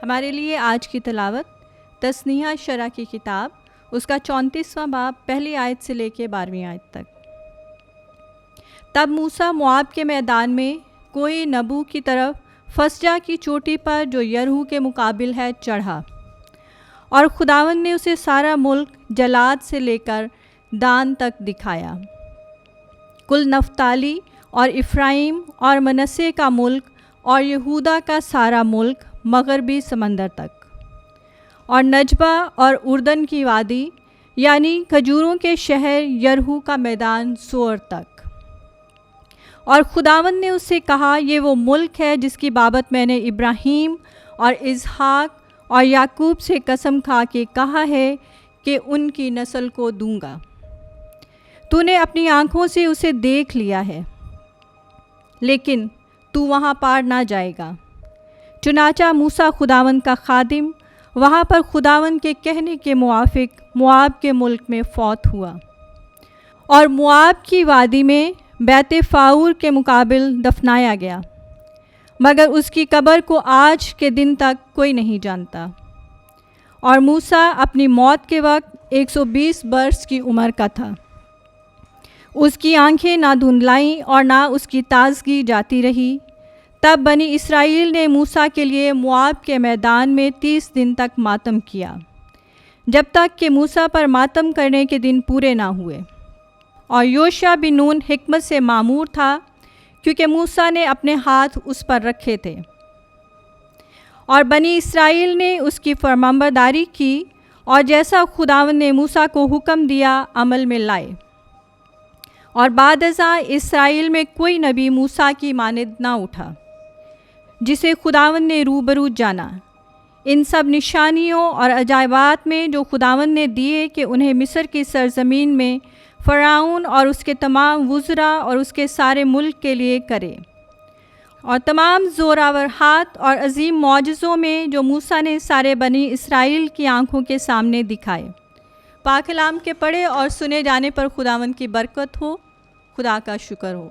हमारे लिए आज की तिलावत तस्नीहा शरा की किताब, उसका 34वां बाब पहली आयत से लेकर 12वीं आयत तक। तब मूसा मोआब के मैदान में कोई नबू की तरफ फसजा की चोटी पर जो यरहू के मुकाबिल है चढ़ा, और खुदावंद ने उसे सारा मुल्क जलाद से लेकर दान तक दिखाया, कुल नफ्ताली और इफ्राइम और मनस्से का मुल्क और यहूदा का सारा मुल्क मगरबी समंदर तक, और नजबा और उर्दन की वादी यानी खजूरों के शहर यरहू का मैदान सोर तक। और खुदावंद ने उससे कहा, ये वो मुल्क है जिसकी बाबत मैंने इब्राहीम और इसहाक और याकूब से कसम खा के कहा है कि उनकी नस्ल को दूंगा। तूने अपनी आँखों से उसे देख लिया है, लेकिन तू वहाँ पार ना जाएगा। चुनाचा मूसा खुदावंद का खादिम वहाँ पर खुदावंद के कहने के मुआफिक मोआब के मुल्क में फौत हुआ, और मोआब की वादी में बैत फाऊर के मुकाबिल दफनाया गया, मगर उसकी कब्र को आज के दिन तक कोई नहीं जानता। और मूसा अपनी मौत के वक्त 120 वर्ष की उम्र का था। उसकी आंखें ना धुंधलाई और ना उसकी ताजगी जाती रही। तब बनी इसराइल ने मूसा के लिए मोआब के मैदान में 30 दिन तक मातम किया, जब तक कि मूसा पर मातम करने के दिन पूरे ना हुए। और योशा बिन नून हिकमत से मामूर था, क्योंकि मूसा ने अपने हाथ उस पर रखे थे। और बनी इसराइल ने उसकी फरमाबरदारी की, और जैसा खुदावंद ने मूसा को हुक्म दिया अमल में लाए। और बादअज़ां इसराइल में कोई नबी मूसा की मानिद ना उठा, जिसे खुदावंद ने रूबरू जाना, इन सब निशानियों और अजायबात में जो खुदावंद ने दिए कि उन्हें मिस्र की सरजमीन में फ़िरौन और उसके तमाम वुज़रा और उसके सारे मुल्क के लिए करे, और तमाम ज़ोरावर हाथ और अजीम मौजज़ों में जो मूसा ने सारे बनी इसराइल की आँखों के सामने दिखाए। पाक कलाम के पढ़े और सुने जाने पर खुदावंद की बरकत हो। खुदा का शुक्र हो।